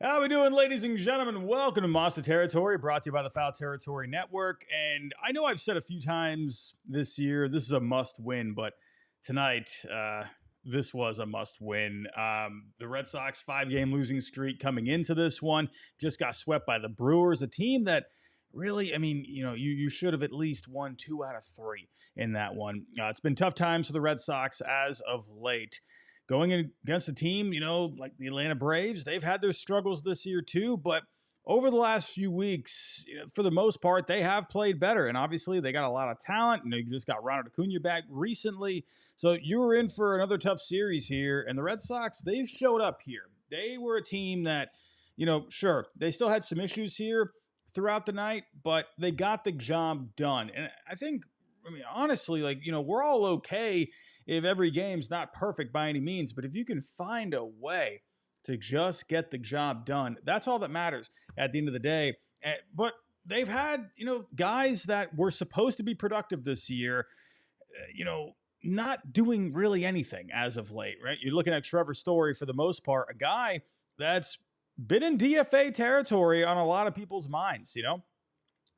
How we doing, ladies and gentlemen? Welcome to Monster Territory, brought to you by the Foul Territory Network. And I know I've said a few times this year, this is a must-win, but tonight, this was a must-win. The Red Sox 5-game losing streak coming into this one just got swept by the Brewers, a team that really, you should have at least won 2 out of 3 in that one. It's been tough times for the Red Sox as of late going against a team, like the Atlanta Braves. They've had their struggles this year too, but over the last few weeks, for the most part, they have played better. And obviously, they got a lot of talent. You just got Ronald Acuna back recently. So you were in for another tough series here. And the Red Sox, they showed up here. They were a team that, sure, they still had some issues here throughout the night, but they got the job done. And I think, honestly, we're all okay if every game's not perfect by any means, but if you can find a way to just get the job done, that's all that matters at the end of the day. But they've had, guys that were supposed to be productive this year, not doing really anything as of late, right? You're looking at Trevor Story for the most part, a guy that's been in DFA territory on a lot of people's minds,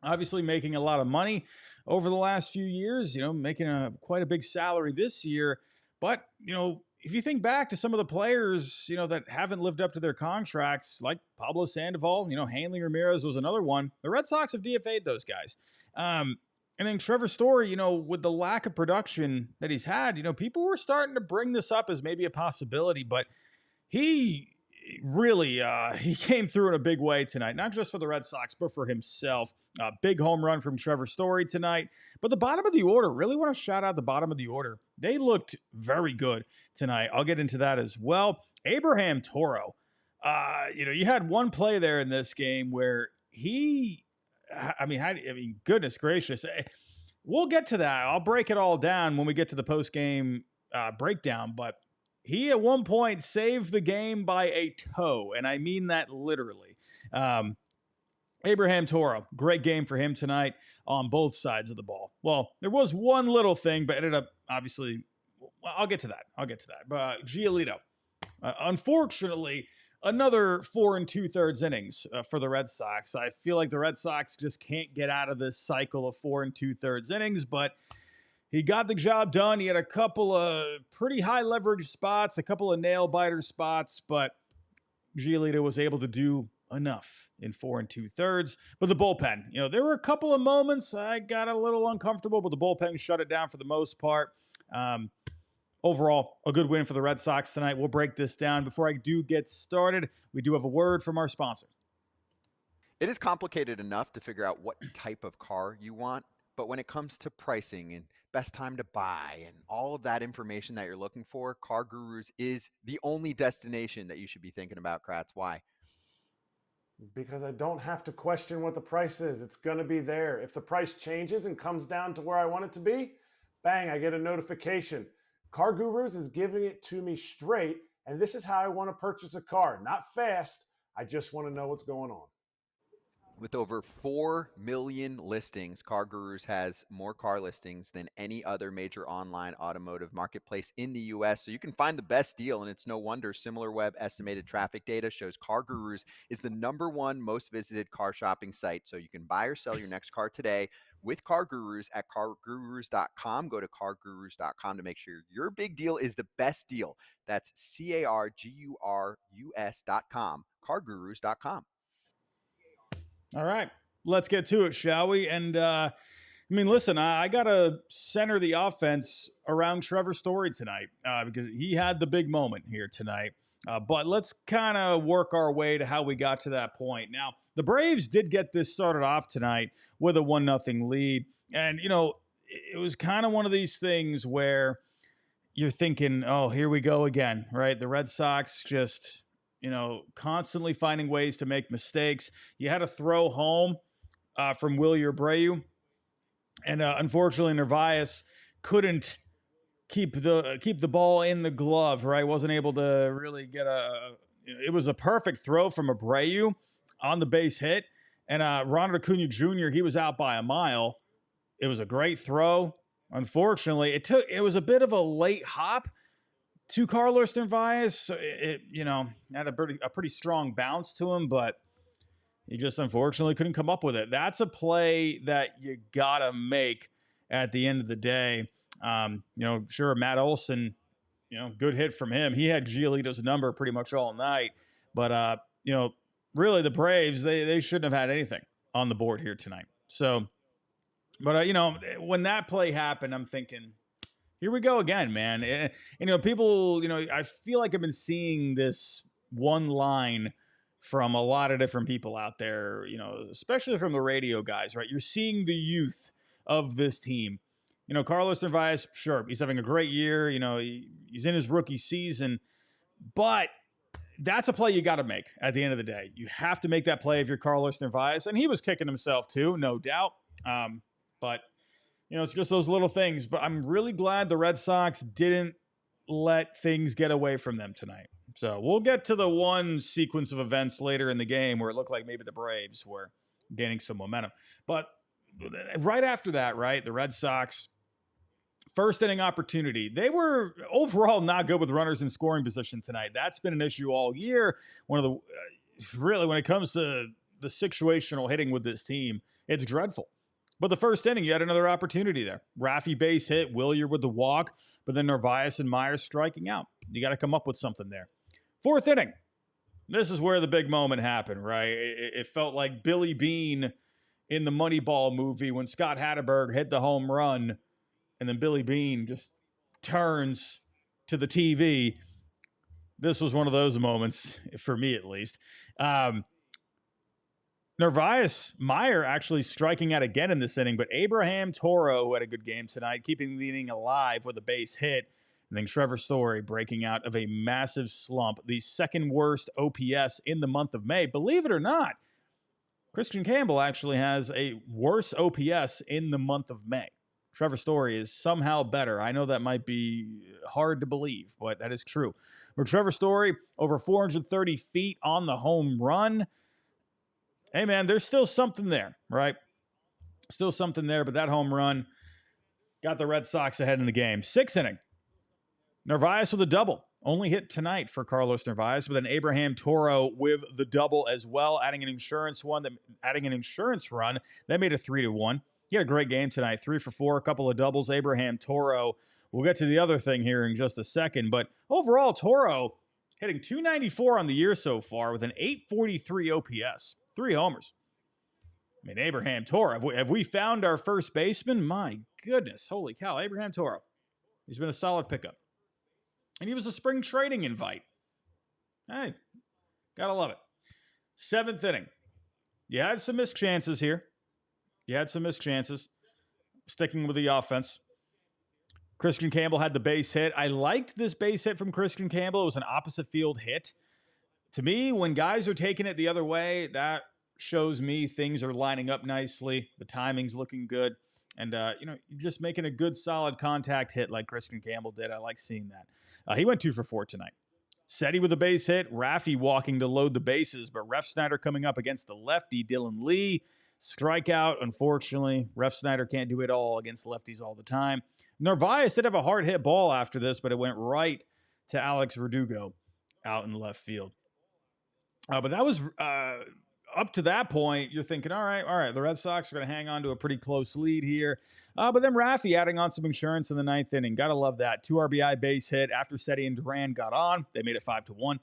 obviously making a lot of money over the last few years, making quite a big salary this year. But, if you think back to some of the players, that haven't lived up to their contracts, like Pablo Sandoval, Hanley Ramirez was another one. The Red Sox have DFA'd those guys. And then Trevor Story, with the lack of production that he's had, people were starting to bring this up as maybe a possibility, but he really he came through in a big way tonight, not just for the Red Sox, but for himself. Big home run from Trevor Story tonight. But the bottom of the order, really want to shout out the bottom of the order. They looked very good tonight. I'll get into that as well. Abraham Toro, you had one play there in this game where goodness gracious. We'll get to that. I'll break it all down when we get to the post-game breakdown, but he at one point saved the game by a toe, and I mean that literally. Abraham Toro, great game for him tonight on both sides of the ball. Well, there was one little thing, but ended up, obviously, I'll get to that. But Giolito, unfortunately, another 4 2/3 innings for the Red Sox. I feel like the Red Sox just can't get out of this cycle of 4 2/3 innings, but he got the job done. He had a couple of pretty high leverage spots, a couple of nail biter spots, but Giolito was able to do enough in 4 2/3. But the bullpen, there were a couple of moments I got a little uncomfortable, but the bullpen shut it down for the most part. Overall, a good win for the Red Sox tonight. We'll break this down. Before I do get started, we do have a word from our sponsor. It is complicated enough to figure out what type of car you want, but when it comes to pricing and best time to buy and all of that information that you're looking for, Car Gurus is the only destination that you should be thinking about, Kratz. Why? Because I don't have to question what the price is. It's going to be there. If the price changes and comes down to where I want it to be, bang, I get a notification. Car Gurus is giving it to me straight, and this is how I want to purchase a car. Not fast. I just want to know what's going on. With over 4 million listings, Car Gurus has more car listings than any other major online automotive marketplace in the U.S. So you can find the best deal, and it's no wonder SimilarWeb estimated traffic data shows Car Gurus is the #1 most visited car shopping site. So you can buy or sell your next car today with Car Gurus at cargurus.com. Go to cargurus.com to make sure your big deal is the best deal. That's cargurus.com, cargurus.com. All right, let's get to it, shall we? And listen, I got to center the offense around Trevor Story tonight because he had the big moment here tonight. But let's kind of work our way to how we got to that point. Now, the Braves did get this started off tonight with a 1-0 lead. And, it was kind of one of these things where you're thinking, oh, here we go again, right? The Red Sox just constantly finding ways to make mistakes. You had a throw home from Wilyer Abreu, and unfortunately Narvaez couldn't keep the ball in the glove, right? Wasn't able to really get it was a perfect throw from Abreu on the base hit, and Ronald Acuna Jr., he was out by a mile. It was a great throw. Unfortunately, it was a bit of a late hop to Carlos Narvaez. It had a pretty strong bounce to him, but he just unfortunately couldn't come up with it. That's a play that you gotta make at the end of the day. Sure, Matt Olson, good hit from him. He had Giolito's number pretty much all night, but really the Braves, they shouldn't have had anything on the board here tonight. So, but when that play happened, I'm thinking, here we go again, man. People, I feel like I've been seeing this one line from a lot of different people out there, especially from the radio guys, right? You're seeing the youth of this team. Carlos Narvaez, sure, he's having a great year. He's in his rookie season, but that's a play you got to make at the end of the day. You have to make that play if you're Carlos Narvaez, and he was kicking himself too, no doubt. But it's just those little things. But I'm really glad the Red Sox didn't let things get away from them tonight. So we'll get to the one sequence of events later in the game where it looked like maybe the Braves were gaining some momentum. But right after that, right, the Red Sox, first inning opportunity. They were overall not good with runners in scoring position tonight. That's been an issue all year. Really, when it comes to the situational hitting with this team, it's dreadful. But the first inning, you had another opportunity there. Raffy base hit, Willier with the walk, but then Narvaez and Myers striking out. You got to come up with something there. Fourth inning. This is where the big moment happened, right? It felt like Billy Beane in the Moneyball movie when Scott Hatterberg hit the home run, and then Billy Beane just turns to the TV. This was one of those moments, for me at least. Narvaez, Meyer actually striking out again in this inning, but Abraham Toro, who had a good game tonight, keeping the inning alive with a base hit. And then Trevor Story breaking out of a massive slump, the second worst OPS in the month of May. Believe it or not, Christian Campbell actually has a worse OPS in the month of May. Trevor Story is somehow better. I know that might be hard to believe, but that is true. For Trevor Story, over 430 feet on the home run. Hey, man, there's still something there, right? Still something there, but that home run got the Red Sox ahead in the game. Sixth inning. Narvaez with a double. Only hit tonight for Carlos Narvaez, but then Abraham Toro with the double as well, adding an insurance run. That made it 3-1. He had a great game tonight, 3 for 4, a couple of doubles. Abraham Toro. We'll get to the other thing here in just a second, but overall, Toro hitting .294 on the year so far with an .843 OPS. 3 homers. I mean, Abraham Toro. Have we found our first baseman? My goodness. Holy cow. Abraham Toro. He's been a solid pickup. And he was a spring trading invite. Hey, gotta love it. Seventh inning. You had some missed chances here. Sticking with the offense. Christian Campbell had the base hit. I liked this base hit from Christian Campbell. It was an opposite field hit. To me, when guys are taking it the other way, that shows me things are lining up nicely. The timing's looking good. And, you're just making a good, solid contact hit like Christian Campbell did. I like seeing that. He went 2 for 4 tonight. Seti with a base hit. Raffy walking to load the bases, but Refsnyder coming up against the lefty, Dylan Lee. Strikeout, unfortunately. Refsnyder can't do it all against lefties all the time. Narvaez did have a hard hit ball after this, but it went right to Alex Verdugo out in left field. But that was up to that point. You're thinking, all right, the Red Sox are going to hang on to a pretty close lead here. But then Raffy adding on some insurance in the ninth inning. Got to love that. 2 RBI base hit after Seti and Duran got on. They made it 5-1.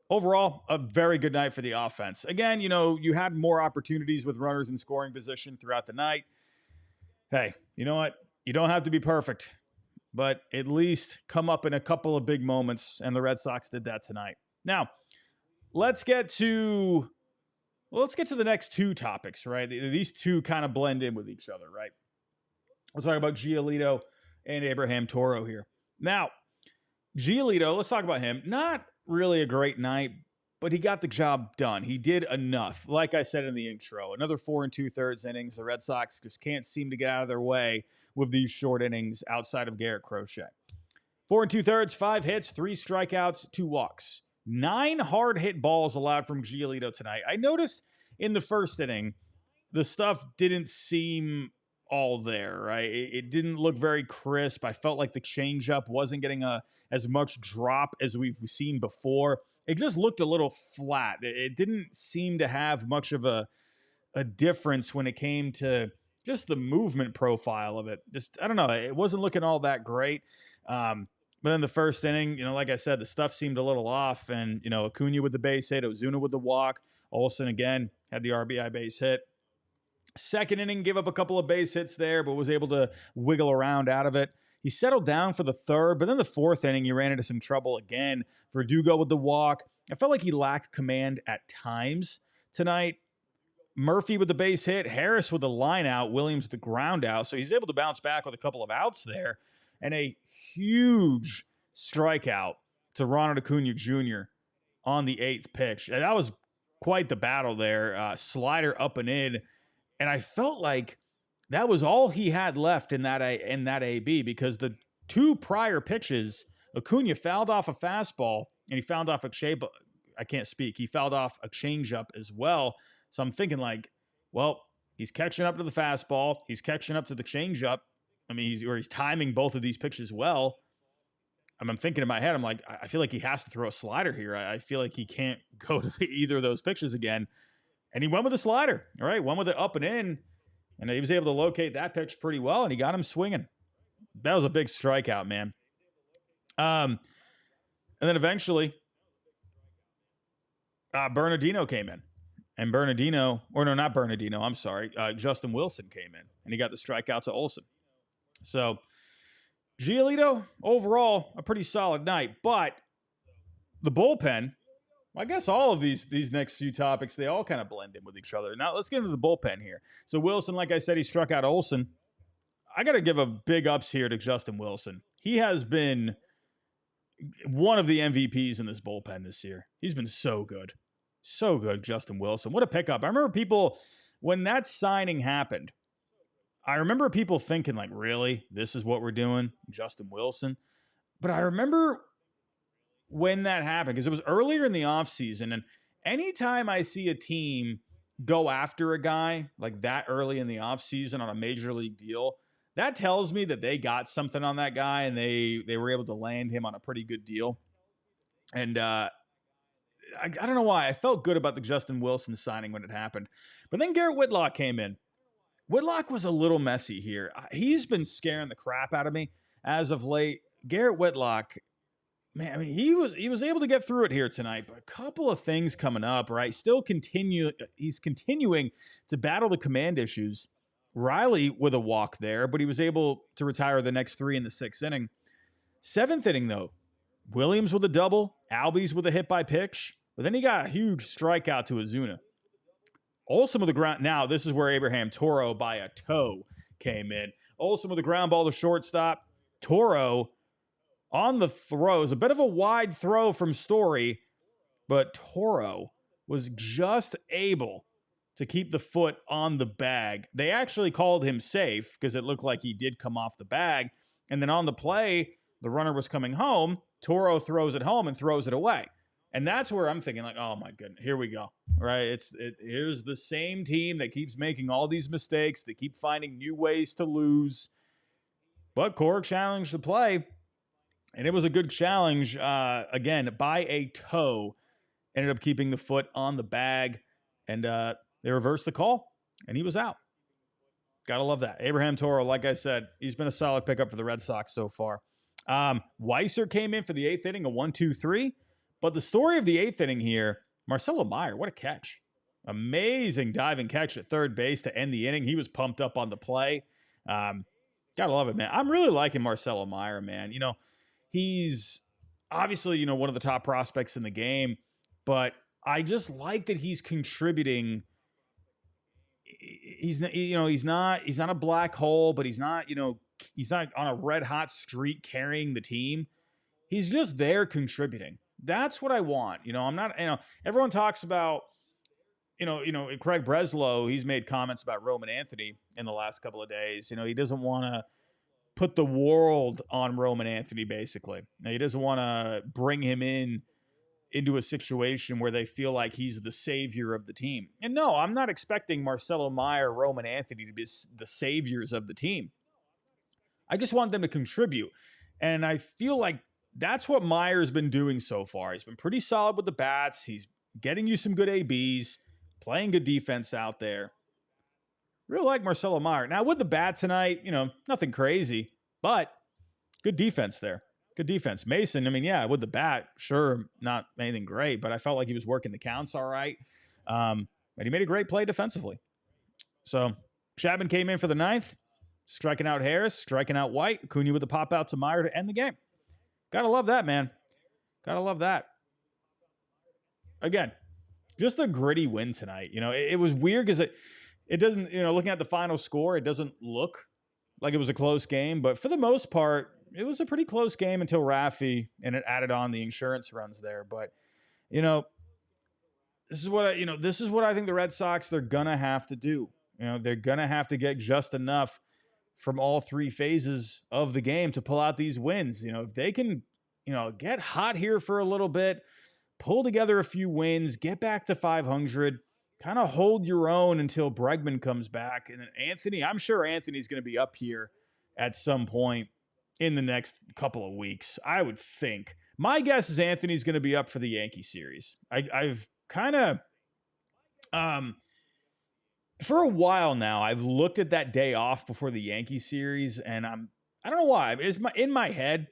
Overall, a very good night for the offense. Again, you had more opportunities with runners in scoring position throughout the night. Hey, you know what? You don't have to be perfect, but at least come up in a couple of big moments, and the Red Sox did that tonight. Now, let's get to the next two topics, right? These two kind of blend in with each other, right? We'll talk about Giolito and Abraham Toro here. Now, Giolito, let's talk about him. Not really a great night, but he got the job done. He did enough. Like I said in the intro, another 4 2/3 innings. The Red Sox just can't seem to get out of their way with these short innings outside of Garrett Crochet. 4 2/3, 5 hits, 3 strikeouts, 2 walks. 9 hard hit balls allowed from Giolito tonight. I noticed in the first inning, the stuff didn't seem all there, right? It didn't look very crisp. I felt like the changeup wasn't getting as much drop as we've seen before. It just looked a little flat. It didn't seem to have much of a difference when it came to just the movement profile of it. Just, I don't know. It wasn't looking all that great. But in the first inning, like I said, the stuff seemed a little off. And, Acuna with the base hit, Ozuna with the walk. Olsen again had the RBI base hit. Second inning, gave up a couple of base hits there, but was able to wiggle around out of it. He settled down for the third, but then the fourth inning, he ran into some trouble again. Verdugo with the walk. I felt like he lacked command at times tonight. Murphy with the base hit, Harris with the line out, Williams with the ground out. So he's able to bounce back with a couple of outs there. And a huge strikeout to Ronald Acuna Jr. on the eighth pitch. And that was quite the battle there. Slider up and in. And I felt like that was all he had left in that AB, because the two prior pitches, Acuna fouled off a fastball and he fouled off he fouled off a changeup as well. So I'm thinking like, well, he's catching up to the fastball. He's catching up to the changeup. I mean, he's timing both of these pitches well. I'm thinking in my head, I'm like, I feel like he has to throw a slider here. I feel like he can't go to either of those pitches again. And he went with the slider, all right? Went with it up and in, and he was able to locate that pitch pretty well, and he got him swinging. That was a big strikeout, man. And then eventually, Bernardino came in. And Justin Wilson came in, and he got the strikeout to Olsen. So, Giolito, overall, a pretty solid night. But the bullpen, I guess all of these next few topics, they all kind of blend in with each other. Now, let's get into the bullpen here. So, Wilson, like I said, he struck out Olsen. I got to give a big ups here to Justin Wilson. He has been one of the MVPs in this bullpen this year. He's been so good. So good, Justin Wilson. What a pickup. I remember people, when that signing happened, I remember people thinking like, really? This is what we're doing? Justin Wilson? But I remember when that happened, because it was earlier in the offseason, and anytime I see a team go after a guy like that early in the offseason on a major league deal, that tells me that they got something on that guy and they were able to land him on a pretty good deal. And I don't know why. I felt good about the Justin Wilson signing when it happened. But then Garrett Whitlock came in. Whitlock was a little messy here. He's been scaring the crap out of me as of late. Garrett Whitlock, man, I mean, he was able to get through it here tonight, but a couple of things coming up, right? He's continuing to battle the command issues. Riley with a walk there, but he was able to retire the next three in the sixth inning. Seventh inning, though, Williams with a double, Albies with a hit by pitch, but then he got a huge strikeout to Ozuna. Olsen with the ground. Now, this is where Abraham Toro by a toe came in. Olsen with a ground ball to shortstop. Toro on the throws, a bit of a wide throw from Story, but Toro was just able to keep the foot on the bag. They actually called him safe because it looked like he did come off the bag. And then on the play, the runner was coming home. Toro throws it home and throws it away. And that's where I'm thinking like, oh my goodness, here we go, right? Here's the same team that keeps making all these mistakes. They keep finding new ways to lose. But Cork challenged the play, and it was a good challenge, again, by a toe. Ended up keeping the foot on the bag, and they reversed the call, and he was out. Gotta love that. Abraham Toro, like I said, he's been a solid pickup for the Red Sox so far. Weiser came in for the eighth inning, a 1-2-3. But the story of the eighth inning here, Marcelo Meyer, what a catch. Amazing diving catch at third base to end the inning. He was pumped up on the play. Gotta love it, man. I'm really liking Marcelo Meyer, man. He's obviously, one of the top prospects in the game, but I just like that he's contributing. He's not a black hole, but he's not on a red hot streak carrying the team. He's just there contributing. That's what I want. I'm not, everyone talks about, Craig Breslow, he's made comments about Roman Anthony in the last couple of days. He doesn't want to put the world on Roman Anthony, basically. He doesn't want to bring him in into a situation where they feel like he's the savior of the team. And no, I'm not expecting Marcelo Meyer, Roman Anthony to be the saviors of the team. I just want them to contribute. And I feel like that's what Meyer's been doing so far. He's been pretty solid with the bats. He's getting you some good ABs, playing good defense out there. Real like Marcelo Meyer. Now, with the bat tonight, nothing crazy, but good defense there. Good defense. Mason, with the bat, sure, not anything great, but I felt like he was working the counts all right. But he made a great play defensively. So Chapman came in for the ninth, striking out Harris, striking out White. Acuna with the pop out to Meyer to end the game. Gotta love that, man. Gotta love that. Again, just a gritty win tonight. It was weird because it doesn't, looking at the final score, it doesn't look like it was a close game, but for the most part, it was a pretty close game until Raffy and it added on the insurance runs there. But, this is what I think the Red Sox, they're going to have to do. They're going to have to get just enough from all three phases of the game to pull out these wins. If they can, get hot here for a little bit, pull together a few wins, get back to 500, kind of hold your own until Bregman comes back. And then Anthony, I'm sure Anthony's going to be up here at some point in the next couple of weeks, I would think. My guess is Anthony's going to be up for the Yankee series. I've kind of, for a while now, I've looked at that day off before the Yankee series, and I don't know why. It's in my head,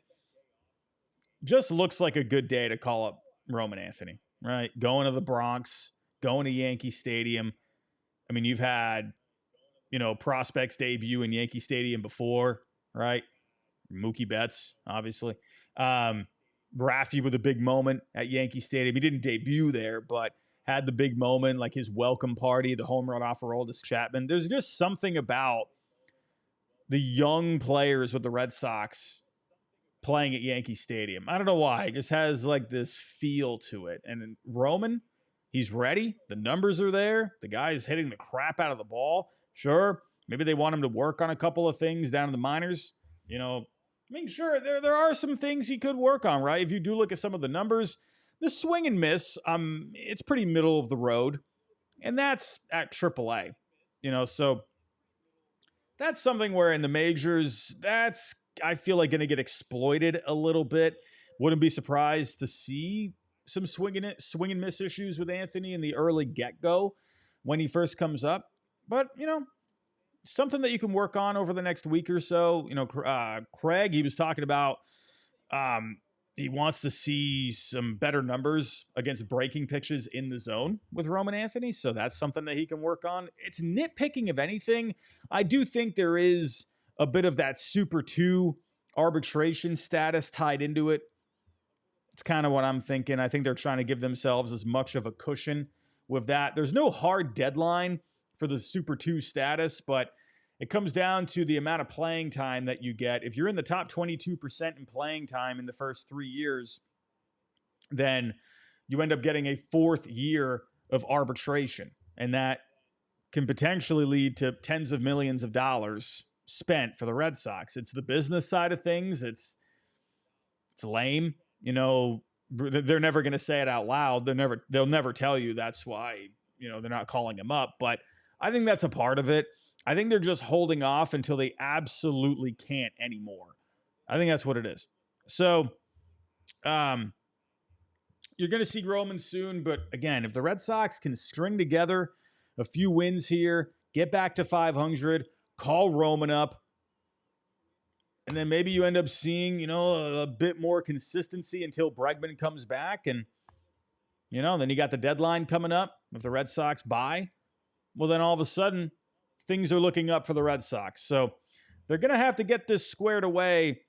just looks like a good day to call up Roman Anthony, right? Going to the Bronx, going to Yankee Stadium. You've had, prospects debut in Yankee Stadium before, right? Mookie Betts, obviously. Raffy with a big moment at Yankee Stadium. He didn't debut there, but had the big moment, like his welcome party, the home run off Aroldis Chapman. There's just something about the young players with the Red Sox playing at Yankee Stadium. I don't know why. It just has like this feel to it. And Roman, he's ready. The numbers are there. The guy is hitting the crap out of the ball. Sure, maybe they want him to work on a couple of things down in the minors. Sure, there are some things he could work on, right? If you do look at some of the numbers, the swing and miss, it's pretty middle of the road, and that's at AAA. So that's something where in the majors, that's, I feel like, going to get exploited a little bit. Wouldn't be surprised to see some swing and miss issues with Anthony in the early get-go when he first comes up. But, something that you can work on over the next week or so. Craig, he was talking about he wants to see some better numbers against breaking pitches in the zone with Roman Anthony. So that's something that he can work on. It's nitpicking of anything. I do think there is a bit of that Super 2 arbitration status tied into it. It's kind of what I'm thinking. I think they're trying to give themselves as much of a cushion with that. There's no hard deadline for the Super 2 status, but it comes down to the amount of playing time that you get. If you're in the top 22% in playing time in the first 3 years, then you end up getting a fourth year of arbitration. And that can potentially lead to tens of millions of dollars spent for the Red Sox. It's the business side of things. It's lame. They're never going to say it out loud. They'll never tell you that's why, they're not calling him up. But I think that's a part of it. I think they're just holding off until they absolutely can't anymore. I think that's what it is. So, you're going to see Roman soon. But again, if the Red Sox can string together a few wins here, get back to 500, call Roman up, and then maybe you end up seeing, a bit more consistency until Bregman comes back. And, then you got the deadline coming up. If the Red Sox buy, well, then all of a sudden, things are looking up for the Red Sox. So they're going to have to get this squared away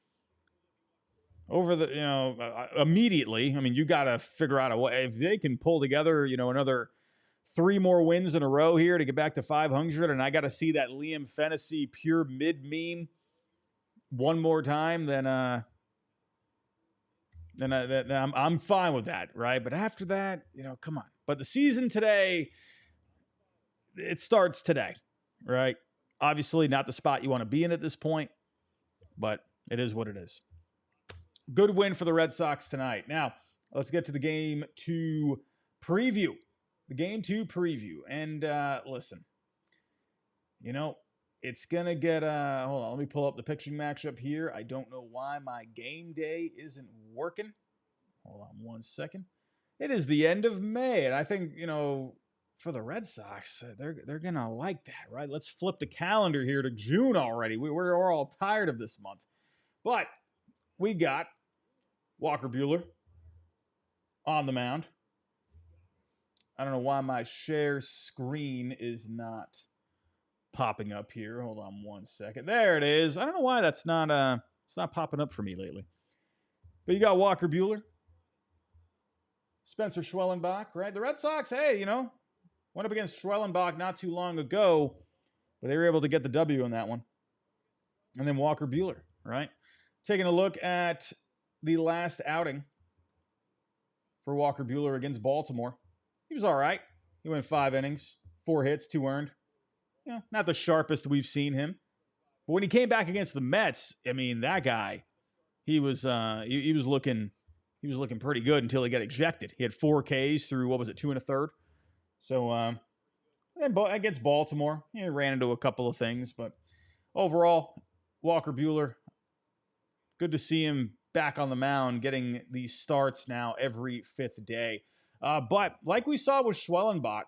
over the, immediately. You got to figure out a way. If they can pull together, another 3 more wins in a row here to get back to 500, and I got to see that Liam Fennessy pure mid meme one more time, then I'm fine with that, right? But after that, come on. But the season today, it starts today, right? Obviously not the spot you want to be in at this point, but it is what it is. Good win for the Red Sox tonight. Now, let's get to the game two preview. The game two preview. And listen, it's going to get, hold on, let me pull up the pitching matchup here. I don't know why my game day isn't working. Hold on one second. It is the end of May, and I think, for the Red Sox, they're going to like that, right? Let's flip the calendar here to June already. We're all tired of this month. But we got Walker Buehler on the mound. I don't know why my share screen is not popping up here. Hold on one second. There it is. I don't know why that's not it's not popping up for me lately. But you got Walker Buehler, Spencer Schwellenbach, right? The Red Sox, hey, went up against Schwellenbach not too long ago, but they were able to get the W in that one. And then Walker Buehler, right? Taking a look at the last outing for Walker Buehler against Baltimore. He was all right. He went 5 innings, 4 hits, 2 earned. Not the sharpest we've seen him. But when he came back against the Mets, I mean, that guy, he was looking pretty good until he got ejected. He had 4 Ks through, 2 1/3. So, and against Baltimore, he ran into a couple of things. But overall, Walker Buehler, good to see him back on the mound, getting these starts now every 5th day. But like we saw with Schwellenbach,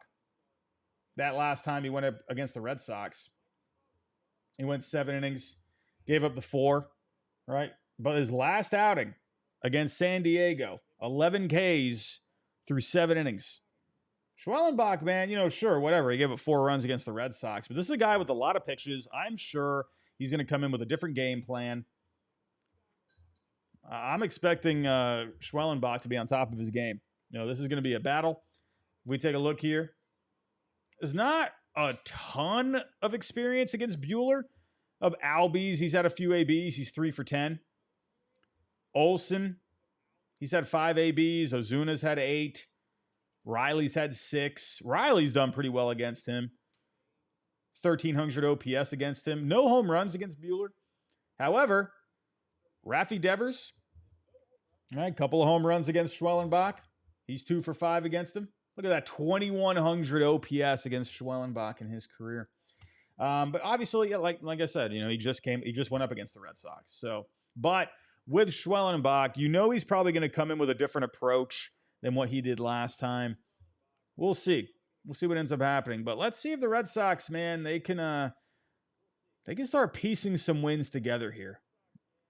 that last time he went up against the Red Sox, he went 7 innings, gave up the 4, right? But his last outing against San Diego, 11 Ks through 7 innings. Schwellenbach, man, sure, whatever. He gave up 4 runs against the Red Sox. But this is a guy with a lot of pitches. I'm sure he's going to come in with a different game plan. I'm expecting Schwellenbach to be on top of his game. This is going to be a battle. If we take a look here, there's not a ton of experience against Buehler. Of Albies, he's had a few ABs. He's 3 for 10. Olsen, he's had 5 ABs. Ozuna's had 8. Riley's had 6. Riley's done pretty well against him. 1,300 OPS against him. No home runs against Buehler. However, Rafi Devers, a couple of home runs against Schwellenbach. He's 2 for 5 against him. Look at that, 2,100 OPS against Schwellenbach in his career. But obviously, like I said, he just went up against the Red Sox. So, but with Schwellenbach, he's probably going to come in with a different approach than what he did last time. We'll see. We'll see what ends up happening. But let's see if the Red Sox, man, they can start piecing some wins together here.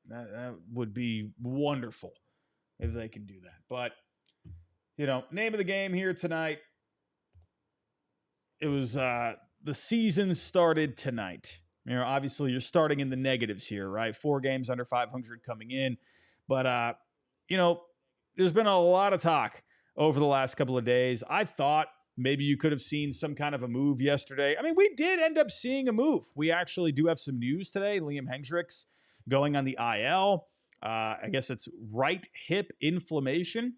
That would be wonderful if they can do that. But name of the game here tonight. It was the season started tonight. Obviously you're starting in the negatives here, right? 4 games under 500 coming in. But, there's been a lot of talk over the last couple of days. I thought maybe you could have seen some kind of a move yesterday. I mean, we did end up seeing a move. We actually do have some news today. Liam Hendriks going on the IL. I guess it's right hip inflammation.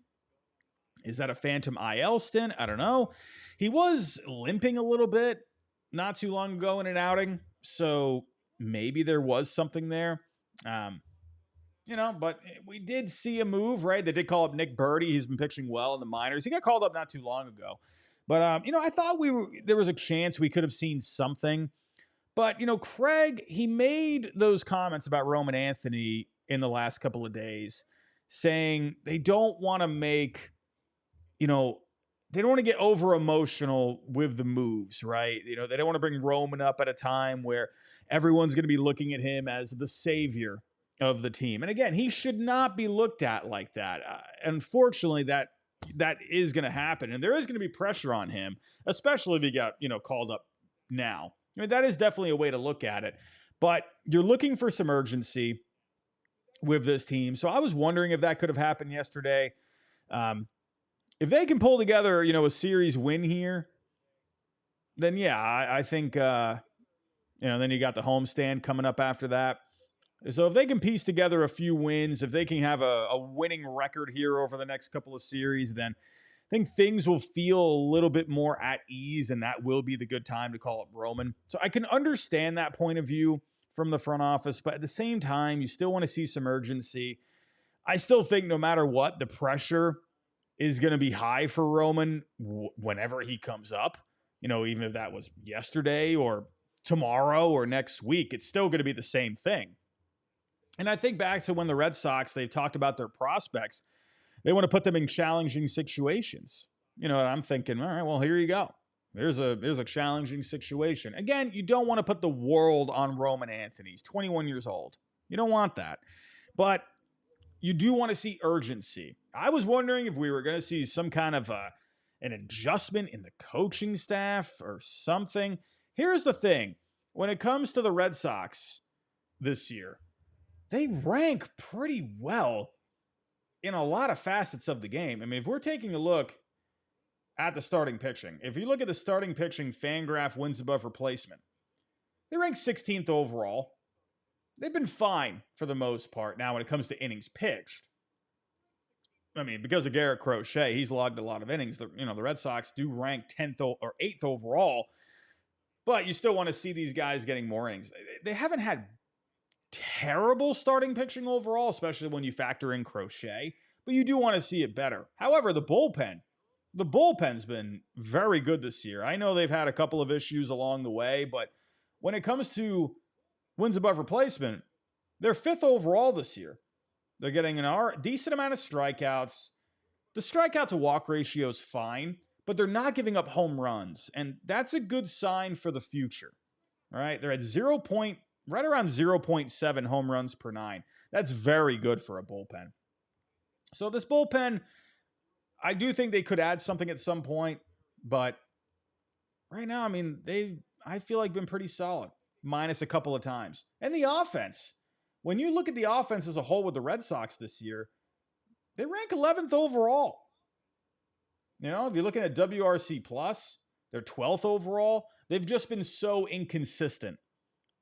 Is that a phantom IL stint? I don't know. He was limping a little bit not too long ago in an outing, so maybe there was something there. But we did see a move, right? They did call up Nick Birdie. He's been pitching well in the minors. He got called up not too long ago. But, I thought there was a chance we could have seen something. But, Craig, he made those comments about Roman Anthony in the last couple of days, saying they don't want to make, they don't want to get over emotional with the moves, right? They don't want to bring Roman up at a time where everyone's going to be looking at him as the savior of the team. And again, he should not be looked at like that. Unfortunately, that is going to happen. And there is going to be pressure on him, especially if he got, called up now. I mean, that is definitely a way to look at it. But you're looking for some urgency with this team. So I was wondering if that could have happened yesterday. If they can pull together, a series win here, then yeah, I think, then you got the homestand coming up after that. So if they can piece together a few wins, if they can have a winning record here over the next couple of series, then I think things will feel a little bit more at ease, and that will be the good time to call up Roman. So I can understand that point of view from the front office, but at the same time, you still want to see some urgency. I still think no matter what, the pressure is going to be high for Roman whenever he comes up. Even if that was yesterday or tomorrow or next week, it's still going to be the same thing. And I think back to when the Red Sox, they've talked about their prospects. They want to put them in challenging situations. And I'm thinking, all right, well, here you go. There's a challenging situation. Again, you don't want to put the world on Roman Anthony. He's 21 years old. You don't want that. But you do want to see urgency. I was wondering if we were going to see some kind of an adjustment in the coaching staff or something. Here's the thing. When it comes to the Red Sox this year, they rank pretty well in a lot of facets of the game. I mean, if we're taking a look at the starting pitching, if you look at the starting pitching FanGraph wins above replacement, they rank 16th overall. They've been fine for the most part. Now, when it comes to innings pitched, I mean, because of Garrett Crochet, he's logged a lot of innings. The Red Sox do rank 10th or 8th overall, but you still want to see these guys getting more innings. They haven't had terrible starting pitching overall, especially when you factor in Crochet, but you do want to see it better. However, the bullpen's been very good this year. I know they've had a couple of issues along the way, but when it comes to wins above replacement, they're 5th overall this year. They're getting a decent amount of strikeouts. The strikeout to walk ratio is fine, but they're not giving up home runs, and that's a good sign for the future. All right, they're at right around 0.7 home runs per 9. That's very good for a bullpen. So this bullpen, I do think they could add something at some point, but right now, I mean, I feel like been pretty solid, minus a couple of times. And the offense, when you look at the offense as a whole with the Red Sox this year, they rank 11th overall. If you're looking at WRC+, they're 12th overall. They've just been so inconsistent.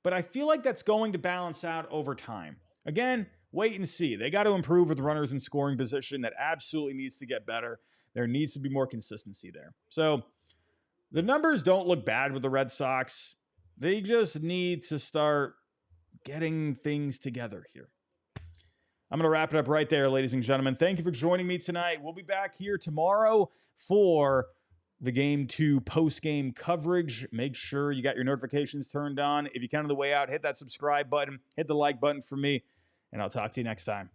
But I feel like that's going to balance out over time. Again, wait and see. They got to improve with runners in scoring position. That absolutely needs to get better. There needs to be more consistency there. So the numbers don't look bad with the Red Sox. They just need to start getting things together here. I'm going to wrap it up right there, ladies and gentlemen. Thank you for joining me tonight. We'll be back here tomorrow for the Game 2 post-game coverage. Make sure you got your notifications turned on. If you can on the way out, hit that subscribe button, hit the like button for me, and I'll talk to you next time.